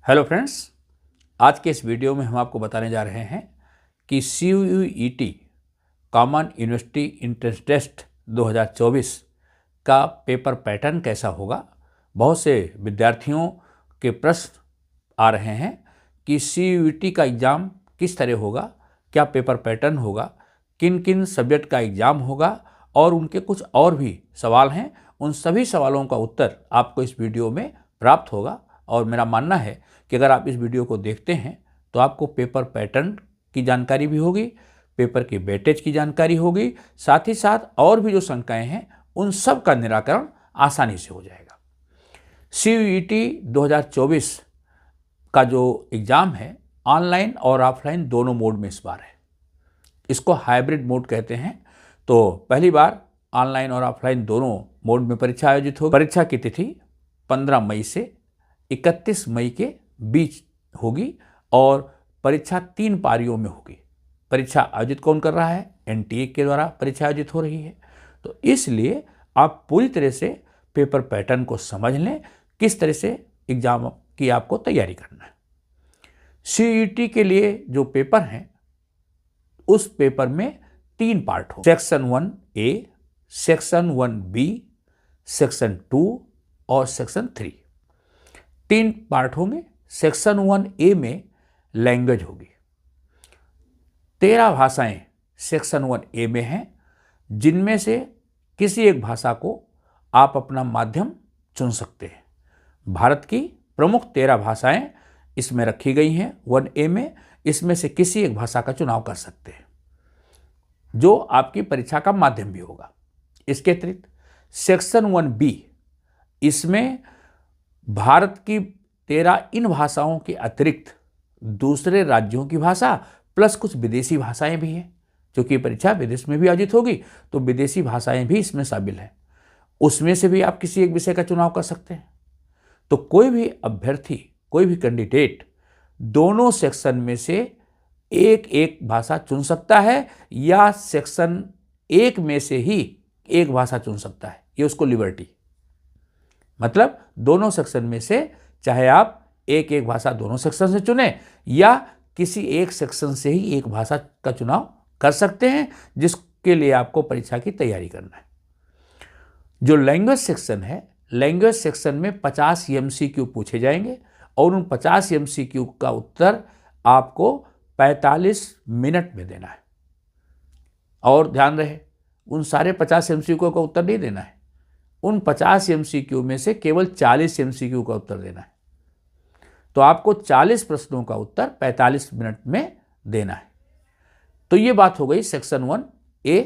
Hello friends, आज के इस वीडियो में हम आपको बताने जा रहे हैं कि CUET common university entrance test 2024 का पेपर पैटर्न कैसा होगा। बहुत से विद्यार्थियों के प्रश्न आ रहे हैं कि CUET का एग्ज़ाम किस तरह होगा, क्या पेपर पैटर्न होगा, किन किन सब्जेक्ट का एग्ज़ाम होगा और उनके कुछ और भी सवाल हैं। उन सभी सवालों का उत्तर आपको इस वीडियो में प्राप्त होगा और मेरा मानना है कि अगर आप इस वीडियो को देखते हैं तो आपको पेपर पैटर्न की जानकारी भी होगी, पेपर की वेटेज की जानकारी होगी, साथ ही साथ और भी जो शंकाएं हैं उन सब का निराकरण आसानी से हो जाएगा। CUET 2024 का जो एग्ज़ाम है ऑनलाइन और ऑफलाइन दोनों मोड में इस बार है। इसको हाइब्रिड मोड कहते हैं। तो पहली बार ऑनलाइन और ऑफलाइन दोनों मोड में परीक्षा आयोजित होगी। परीक्षा की तिथि 15 मई से 31 मई के बीच होगी और परीक्षा 3 पारियों में होगी। परीक्षा आयोजित कौन कर रहा है? NTA के द्वारा परीक्षा आयोजित हो रही है। तो इसलिए आप पूरी तरह से पेपर पैटर्न को समझ लें, किस तरह से एग्जाम की आपको तैयारी करना है। CUET के लिए जो पेपर हैं उस पेपर में 3 पार्ट हो, section 1A, section 1B, section 2 और सेक्शन 3। 3 पार्ट होंगे। सेक्शन 1A में लैंग्वेज होगी। 13 भाषाएं सेक्शन 1A में हैं, जिनमें से किसी एक भाषा को आप अपना माध्यम चुन सकते हैं। भारत की प्रमुख 13 भाषाएं इसमें रखी गई हैं 1A में। इसमें से किसी एक भाषा का चुनाव कर सकते हैं जो आपकी परीक्षा का माध्यम भी होगा। इसके अतिरिक्त सेक्शन 1B, इसमें भारत की 13 इन भाषाओं के अतिरिक्त दूसरे राज्यों की भाषा प्लस कुछ विदेशी भाषाएं भी हैं, क्योंकि परीक्षा विदेश में भी आयोजित होगी तो विदेशी भाषाएं भी इसमें शामिल हैं। उसमें से भी आप किसी एक विषय का चुनाव कर सकते हैं। तो कोई भी अभ्यर्थी, कोई भी कैंडिडेट दोनों सेक्शन में से एक एक भाषा चुन सकता है या सेक्शन 1 में से ही एक भाषा चुन सकता है। ये उसको लिबर्टी, मतलब दोनों सेक्शन में से चाहे आप एक एक भाषा दोनों सेक्शन से चुने या किसी एक सेक्शन से ही एक भाषा का चुनाव कर सकते हैं, जिसके लिए आपको परीक्षा की तैयारी करना है। जो लैंग्वेज सेक्शन है, लैंग्वेज सेक्शन में 50 MCQ पूछे जाएंगे और उन 50 MCQ का उत्तर आपको 45 मिनट में देना है। और ध्यान रहे, उन सारे 50 MCQ का उत्तर नहीं देना है। उन 50 MCQ में से केवल 40 MCQ का उत्तर देना है। तो आपको 40 प्रश्नों का उत्तर 45 मिनट में देना है। तो ये बात हो गई सेक्शन 1A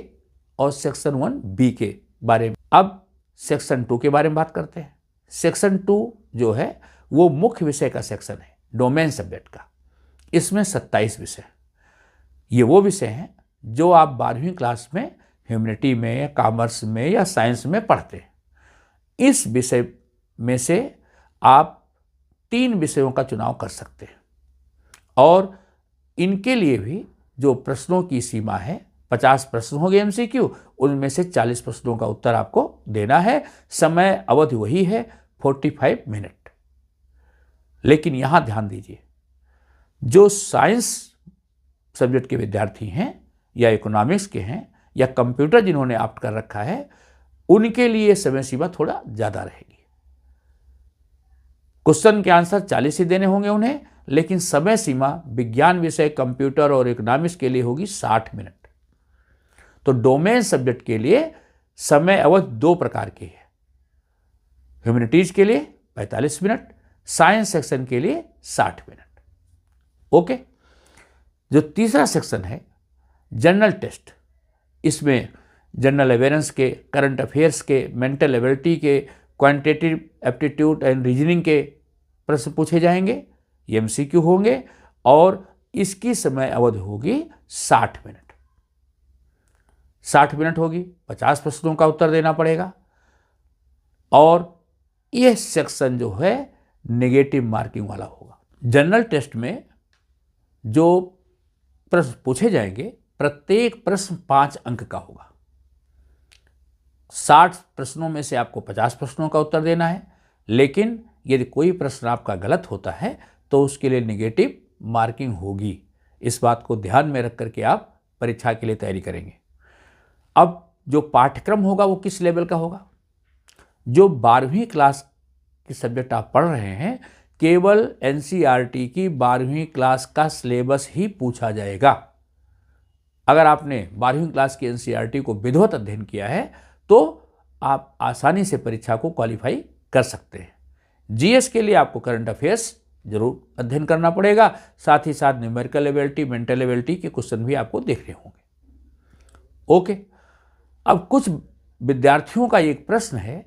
और सेक्शन 1B के बारे में। अब सेक्शन 2 के बारे में बात करते हैं। सेक्शन 2 जो है वो मुख्य विषय का सेक्शन है, डोमेन सब्जेक्ट का। इसमें 27 विषय। ये वो विषय हैं जो आप 12वीं क्लास में ह्यूमैनिटी में या कॉमर्स में या साइंस में पढ़ते हैं। इस विषय में से आप 3 विषयों का चुनाव कर सकते हैं और इनके लिए भी जो प्रश्नों की सीमा है 50 प्रश्न हो गए MCQ, उनमें से 40 प्रश्नों का उत्तर आपको देना है। समय अवधि वही है 45 मिनट। लेकिन यहाँ ध्यान दीजिए, जो साइंस सब्जेक्ट के विद्यार्थी हैं या इकोनॉमिक्स के हैं या कंप्यूटर जिन्होंने ऑप्ट कर रखा है, उनके लिए समय सीमा थोड़ा ज़्यादा रहेगी। क्वेश्चन के आंसर 40 ही देने होंगे उन्हें, लेकिन समय सीमा विज्ञान विषय, कंप्यूटर और इकोनॉमिक्स के लिए होगी 60 मिनट। तो डोमेन सब्जेक्ट के लिए समय अवधि 2 प्रकार की है। ह्यूमैनिटीज के लिए 45 मिनट, साइंस सेक्शन के लिए 60 मिनट। ओके। जो तीसरा सेक्शन है जनरल टेस्ट, इसमें जनरल अवेयरेंस के, करंट अफेयर्स के, मेंटल एबिलिटी के, क्वांटिटेटिव एप्टीट्यूड एंड रीजनिंग के प्रश्न पूछे जाएंगे। ये MCQ होंगे और इसकी समय अवधि होगी 60 मिनट। 60 मिनट होगी, 50 प्रश्नों का उत्तर देना पड़ेगा। और यह सेक्शन जो है नेगेटिव मार्किंग वाला होगा। जनरल टेस्ट में जो प्रश्न पूछे जाएंगे, प्रत्येक प्रश्न 5 अंक का होगा। 60 प्रश्नों में से आपको 50 प्रश्नों का उत्तर देना है, लेकिन यदि कोई प्रश्न आपका गलत होता है तो उसके लिए नेगेटिव मार्किंग होगी। इस बात को ध्यान में रख करके आप परीक्षा के लिए तैयारी करेंगे। अब जो पाठ्यक्रम होगा वो किस लेवल का होगा? जो 12वीं क्लास के सब्जेक्ट आप पढ़ रहे हैं, केवल एनसीईआरटी की 12वीं क्लास का सिलेबस ही पूछा जाएगा। अगर आपने 12वीं क्लास की एनसीईआरटी को विधिवत अध्ययन किया है तो आप आसानी से परीक्षा को क्वालिफाई कर सकते हैं। जीएस के लिए आपको करंट अफेयर्स जरूर अध्ययन करना पड़ेगा, साथ ही साथ न्यूमेरिकल एबिलिटी, मेंटल एबिलिटी के क्वेश्चन भी आपको देखने होंगे। ओके, अब कुछ विद्यार्थियों का एक प्रश्न है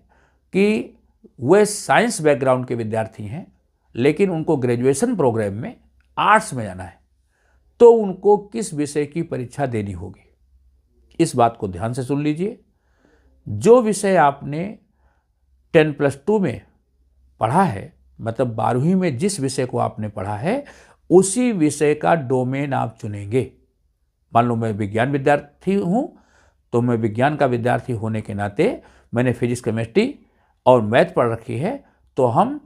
कि वे साइंस बैकग्राउंड के विद्यार्थी हैं, लेकिन उनको ग्रेजुएशन प्रोग्राम में आर्ट्स में जाना है, तो उनको किस विषय की परीक्षा देनी होगी? इस बात को ध्यान से सुन लीजिए। जो विषय आपने 10+2 में पढ़ा है, मतलब 12वीं में जिस विषय को आपने पढ़ा है, उसी विषय का डोमेन आप चुनेंगे। मान लो मैं विज्ञान विद्यार्थी हूं, तो मैं विज्ञान का विद्यार्थी होने के नाते मैंने फिजिक्स, केमिस्ट्री और मैथ पढ़ रखी है, तो हम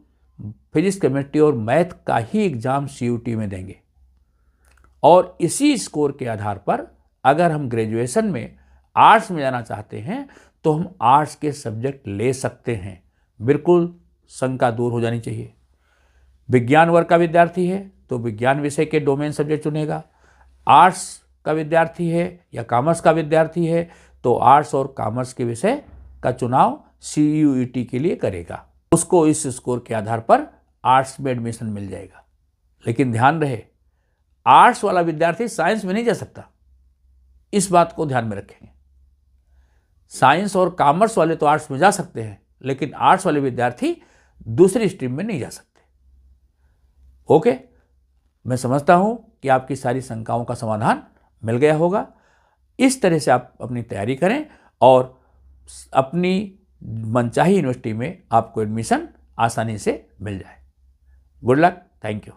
फिजिक्स, केमिस्ट्री और मैथ का ही एग्जाम सीयूटी में देंगे। और इसी स्कोर के आधार पर अगर हम ग्रेजुएशन में आर्ट्स में जाना चाहते हैं तो हम आर्ट्स के सब्जेक्ट ले सकते हैं। बिल्कुल शंका दूर हो जानी चाहिए। विज्ञान वर्ग का विद्यार्थी है तो विज्ञान विषय के डोमेन सब्जेक्ट चुनेगा। आर्ट्स का विद्यार्थी है या कॉमर्स का विद्यार्थी है तो आर्ट्स और कॉमर्स के विषय का चुनाव सीयूईटी के लिए करेगा। उसको इस स्कोर के आधार पर आर्ट्स में एडमिशन मिल जाएगा। लेकिन ध्यान रहे, आर्ट्स वाला विद्यार्थी साइंस में नहीं जा सकता। इस बात को ध्यान में रखेंगे। साइंस और कॉमर्स वाले तो आर्ट्स में जा सकते हैं, लेकिन आर्ट्स वाले विद्यार्थी दूसरी स्ट्रीम में नहीं जा सकते। ओके, मैं समझता हूं कि आपकी सारी शंकाओं का समाधान मिल गया होगा। इस तरह से आप अपनी तैयारी करें और अपनी मनचाही यूनिवर्सिटी में आपको एडमिशन आसानी से मिल जाए। Good luck, thank you.